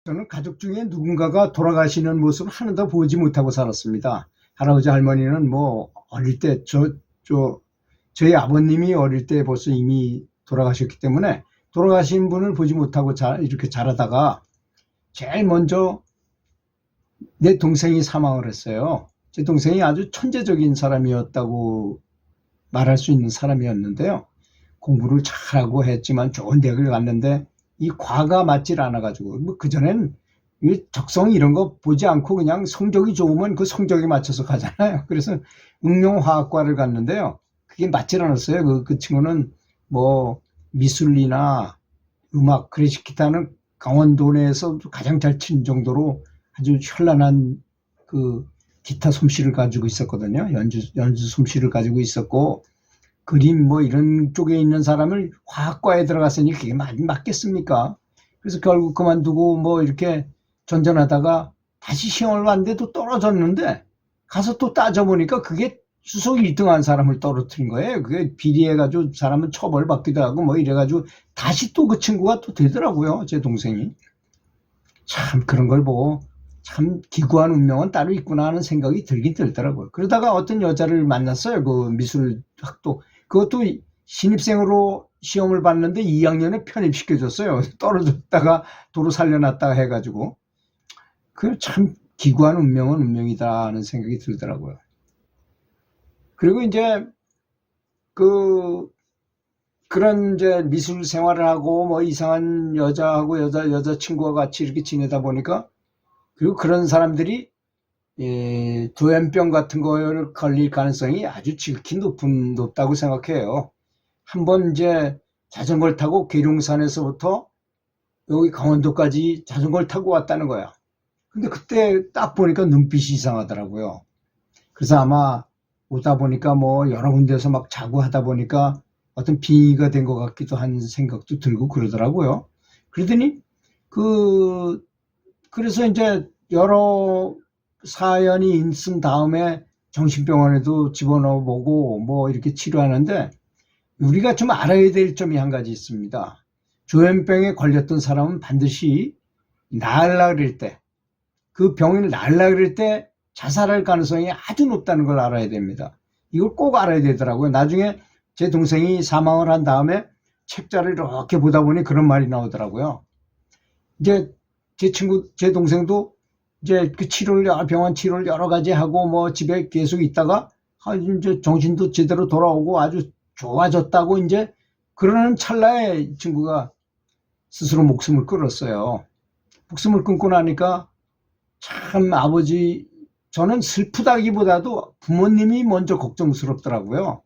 저는 가족 중에 누군가가 돌아가시는 모습을 하나도 보지 못하고 살았습니다. 할아버지 할머니는 뭐 어릴 때 저희 아버님이 어릴 때 벌써 이미 돌아가셨기 때문에 돌아가신 분을 보지 못하고 이렇게 자라다가 제일 먼저 내 동생이 사망을 했어요. 제 동생이 아주 천재적인 사람이었다고 말할 수 있는 사람이었는데요. 공부를 잘하고 했지만 좋은 대학을 갔는데 이 과가 맞질 않아가지고 뭐 그전엔 적성 이런 거 보지 않고 그냥 성적이 좋으면 그 성적에 맞춰서 가잖아요. 그래서 응용화학과를 갔는데요. 그게 맞질 않았어요. 그 친구는 뭐 미술이나 음악, 클래식 기타는 강원도 내에서 가장 잘 치는 정도로 아주 현란한 그 기타 솜씨를 가지고 있었거든요. 연주 솜씨를 가지고 있었고, 그림 뭐 이런 쪽에 있는 사람을 화학과에 들어갔으니 그게 맞겠습니까? 그래서 결국 그만두고 뭐 이렇게 전전하다가 다시 시험을 봤는데도 떨어졌는데 가서 또 따져보니까 그게 수석 1등 한 사람을 떨어뜨린 거예요. 그게 비리해가지고 사람은 처벌받기도 하고 뭐 이래가지고 다시 또 그 친구가 또 되더라고요. 제 동생이. 참 그런 걸 보고 참 기구한 운명은 따로 있구나 하는 생각이 들긴 들더라고요. 그러다가 어떤 여자를 만났어요. 그 미술학도. 그것도 신입생으로 시험을 봤는데 2학년에 편입시켜줬어요. 떨어졌다가 도로 살려놨다가 해가지고. 그 참 기구한 운명은 운명이다 하는 생각이 들더라고요. 그리고 이제 그런 이제 미술 생활을 하고 뭐 이상한 여자하고 여자친구와 같이 이렇게 지내다 보니까 그리고 그런 사람들이 조현병 같은 거를 걸릴 가능성이 아주 지극히 높다고 생각해요. 한번 이제 자전거를 타고 계룡산에서부터 여기 강원도까지 자전거를 타고 왔다는 거야. 근데 그때 딱 보니까 눈빛이 이상하더라고요. 그래서 아마 오다 보니까 뭐 여러 군데서 막 자고 하다 보니까 어떤 빙의가 된 것 같기도 한 생각도 들고 그러더라고요. 그러더니 그래서 이제 여러 사연이 있은 다음에 정신병원에도 집어넣어 보고 뭐 이렇게 치료하는데 우리가 좀 알아야 될 점이 한 가지 있습니다. 조현병에 걸렸던 사람은 반드시 나으려 그럴 때, 그 병을 나으려 그럴 때 자살할 가능성이 아주 높다는 걸 알아야 됩니다. 이걸 꼭 알아야 되더라고요. 나중에 제 동생이 사망을 한 다음에 책자를 이렇게 보다 보니 그런 말이 나오더라고요. 이제 제 동생도 이제 그 병원 치료를 여러 가지 하고 뭐 집에 계속 있다가 이제 정신도 제대로 돌아오고 아주 좋아졌다고 이제 그러는 찰나에 이 친구가 스스로 목숨을 끊었어요. 목숨을 끊고 나니까 참 저는 슬프다기보다도 부모님이 먼저 걱정스럽더라고요.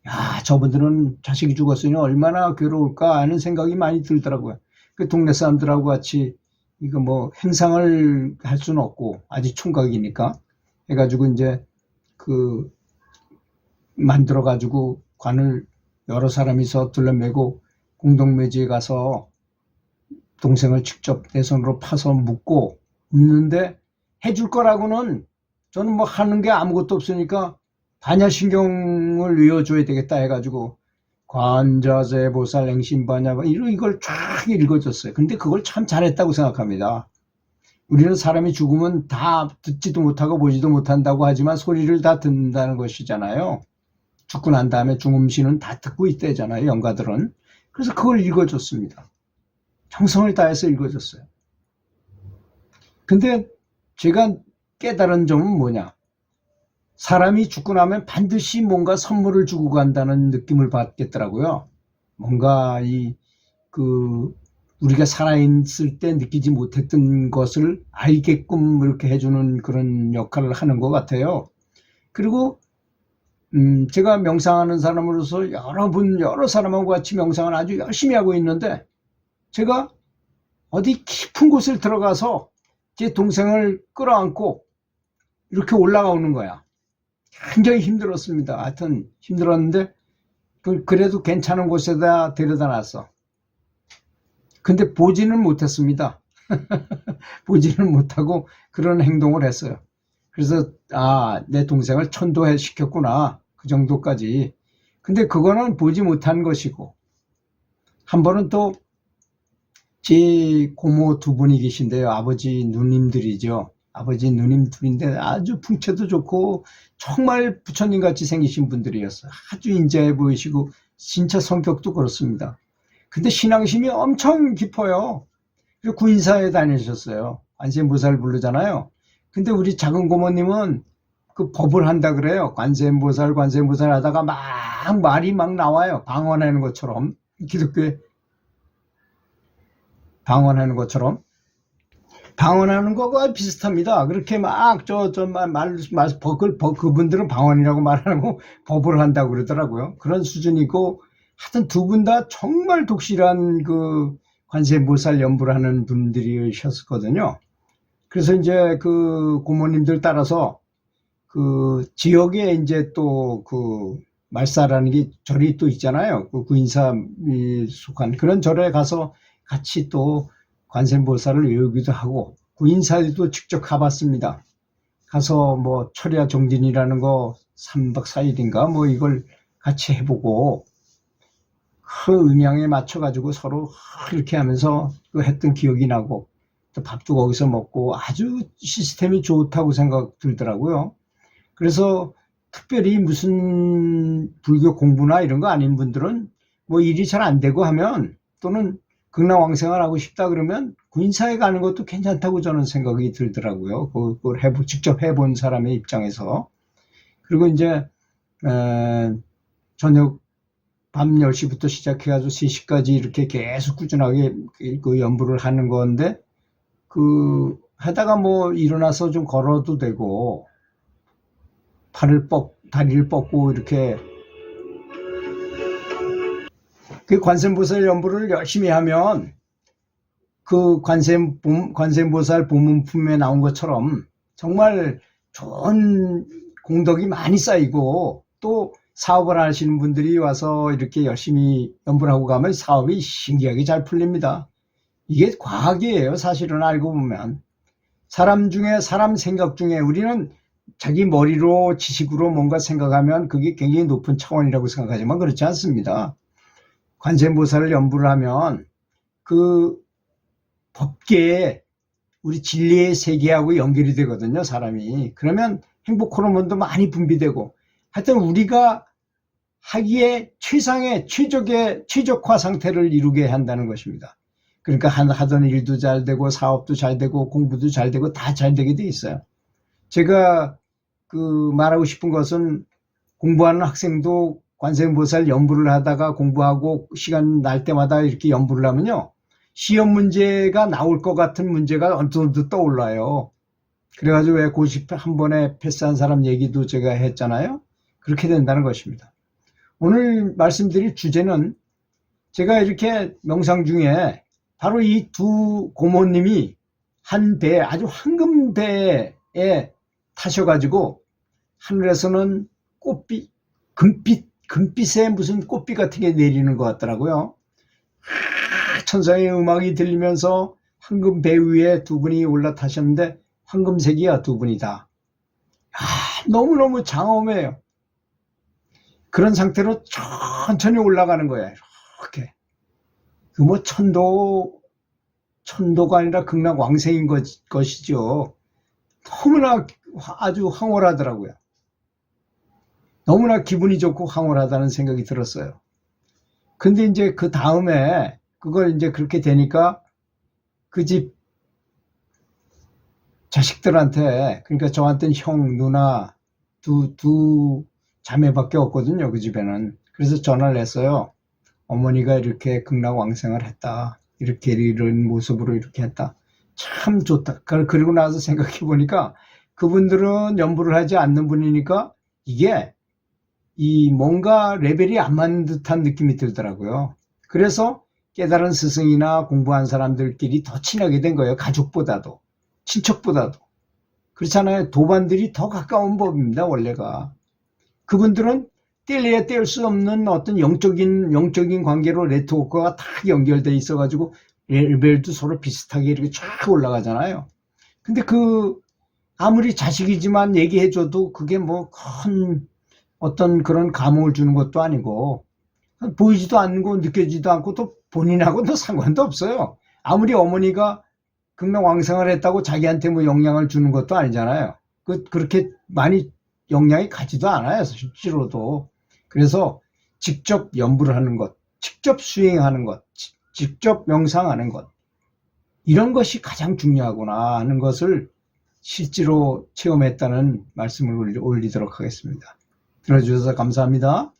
야, 저분들은 자식이 죽었으니 얼마나 괴로울까 하는 생각이 많이 들더라고요. 그 동네 사람들하고 같이 이거 뭐 행상을 할 수는 없고 아직 총각이니까 해가지고 이제 만들어가지고 관을 여러 사람이서 둘러매고 공동묘지에 가서 동생을 직접 내 손으로 파서 묻고 묻는데 해줄 거라고는 저는 뭐 하는 게 아무것도 없으니까 반야신경을 외워줘야 되겠다 해가지고 관자재 보살 행심반야 이걸 쫙 읽어줬어요. 근데 그걸 참 잘했다고 생각합니다. 우리는 사람이 죽으면 다 듣지도 못하고 보지도 못한다고 하지만 소리를 다 듣는다는 것이잖아요. 죽고 난 다음에 중음신은 다 듣고 있대잖아요. 영가들은. 그래서 그걸 읽어줬습니다. 정성을 다해서 읽어줬어요. 근데 제가 깨달은 점은 뭐냐? 사람이 죽고 나면 반드시 뭔가 선물을 주고 간다는 느낌을 받겠더라고요. 뭔가 우리가 살아있을 때 느끼지 못했던 것을 알게끔 이렇게 해주는 그런 역할을 하는 것 같아요. 그리고 제가 명상하는 사람으로서 여러 사람하고 같이 명상을 아주 열심히 하고 있는데 제가 어디 깊은 곳을 들어가서 제 동생을 끌어안고 이렇게 올라오는 거야. 굉장히 힘들었습니다. 하여튼 힘들었는데 그래도 괜찮은 곳에다 데려다 놨어. 근데 보지는 못했습니다. 보지는 못하고 그런 행동을 했어요. 그래서 내 동생을 천도해 시켰구나. 그 정도까지. 근데 그거는 보지 못한 것이고 한 번은 또 제 고모 두 분이 계신데요. 아버지 누님들이죠. 아버지 누님 둘인데 아주 풍채도 좋고 정말 부처님 같이 생기신 분들이었어요. 아주 인자해 보이시고 진짜 성격도 그렇습니다. 근데 신앙심이 엄청 깊어요. 그리고 구인사에 다니셨어요. 관세음보살 부르잖아요. 근데 우리 작은 고모님은 그 법을 한다 그래요. 관세음보살 하다가 막 말이 막 나와요. 방언하는 것처럼. 기독교에 방언하는 것처럼. 방언하는 거가 비슷합니다. 그렇게 막, 그분들은 방언이라고 말하고 법을 한다고 그러더라고요. 그런 수준이고, 하여튼 두 분 다 정말 독실한 그 관세음보살 연부를 하는 분들이셨거든요. 그래서 이제 그 고모님들 따라서 그 지역에 이제 또 그 말사라는 게 절이 또 있잖아요. 그 구인사에 속한 그런 절에 가서 같이 또 관세음보살을 외우기도 하고 구인사에도 직접 가봤습니다. 가서 뭐 철야 정진이라는 거 3박 4일인가 뭐 이걸 같이 해보고 그 음향에 맞춰가지고 서로 이렇게 하면서 했던 기억이 나고 또 밥도 거기서 먹고 아주 시스템이 좋다고 생각 들더라고요. 그래서 특별히 무슨 불교 공부나 이런 거 아닌 분들은 뭐 일이 잘 안 되고 하면 또는 극락왕생을 하고 싶다 그러면 구인사에 가는 것도 괜찮다고 저는 생각이 들더라고요. 그걸 직접 해본 사람의 입장에서. 그리고 이제 저녁 밤 10시부터 시작해가지고 3시까지 이렇게 계속 꾸준하게 그 연부를 하는 건데 그 하다가 뭐 일어나서 좀 걸어도 되고 다리를 뻗고 이렇게 그 관세음보살 연부를 열심히 하면 그 관세음보살 보문품에 나온 것처럼 정말 좋은 공덕이 많이 쌓이고 또 사업을 하시는 분들이 와서 이렇게 열심히 연부를 하고 가면 사업이 신기하게 잘 풀립니다. 이게 과학이에요. 사실은 알고 보면. 사람 생각 중에 우리는 자기 머리로 지식으로 뭔가 생각하면 그게 굉장히 높은 차원이라고 생각하지만 그렇지 않습니다. 관세음보살을 연부를 하면 그 법계에 우리 진리의 세계하고 연결이 되거든요, 사람이. 그러면 행복 호르몬도 많이 분비되고 하여튼 우리가 하기에 최상의 최적화 상태를 이루게 한다는 것입니다. 그러니까 하던 일도 잘 되고 사업도 잘 되고 공부도 잘 되고 다 잘 되게 돼 있어요. 제가 그 말하고 싶은 것은 공부하는 학생도 관세음보살 연부를 하다가 공부하고 시간 날 때마다 이렇게 연부를 하면요. 시험 문제가 나올 것 같은 문제가 언뜻 떠올라요. 그래가지고 왜 고시 한 번에 패스한 사람 얘기도 제가 했잖아요. 그렇게 된다는 것입니다. 오늘 말씀드릴 주제는 제가 이렇게 명상 중에 바로 이 두 고모님이 한 배, 아주 황금 배에 타셔가지고 하늘에서는 금빛에 무슨 꽃비 같은 게 내리는 것 같더라고요. 천상의 음악이 들리면서 황금 배 위에 두 분이 올라타셨는데 황금색이야, 두 분이 다. 너무너무 장엄해요. 그런 상태로 천천히 올라가는 거야. 이렇게. 그 뭐 천도가 아니라 극락왕생인 것이죠. 너무나 아주 황홀하더라고요. 너무나 기분이 좋고 황홀하다는 생각이 들었어요. 근데 이제 그 다음에 그걸 이제 그렇게 되니까 그 집 자식들한테, 그러니까 저한테는 형, 누나 두 자매밖에 없거든요, 그 집에는. 그래서 전화를 했어요. 어머니가 이렇게 극락왕생을 했다. 이렇게 이런 모습으로 이렇게 했다. 참 좋다. 그리고 나서 생각해 보니까 그분들은 연부를 하지 않는 분이니까 이게 이 뭔가 레벨이 안 맞는 듯한 느낌이 들더라고요. 그래서 깨달은 스승이나 공부한 사람들끼리 더 친하게 된 거예요. 가족보다도, 친척보다도. 그렇잖아요. 도반들이 더 가까운 법입니다, 원래가. 그분들은 뗄래야 뗄 수 없는 어떤 영적인 관계로 네트워크가 다 연결돼 있어가지고 레벨도 서로 비슷하게 이렇게 쫙 올라가잖아요. 근데 아무리 자식이지만 얘기해줘도 그게 뭐 큰 어떤 그런 감흥을 주는 것도 아니고 보이지도 않고 느껴지지도 않고 또 본인하고도 상관도 없어요. 아무리 어머니가 극명왕성을 했다고 자기한테 뭐 영향을 주는 것도 아니잖아요. 그렇게 많이 영향이 가지도 않아요, 실제로도. 그래서 직접 연구를 하는 것, 직접 수행하는 것, 직접 명상하는 것, 이런 것이 가장 중요하구나 하는 것을 실제로 체험했다는 말씀을 올리도록 하겠습니다. 들어주셔서 감사합니다.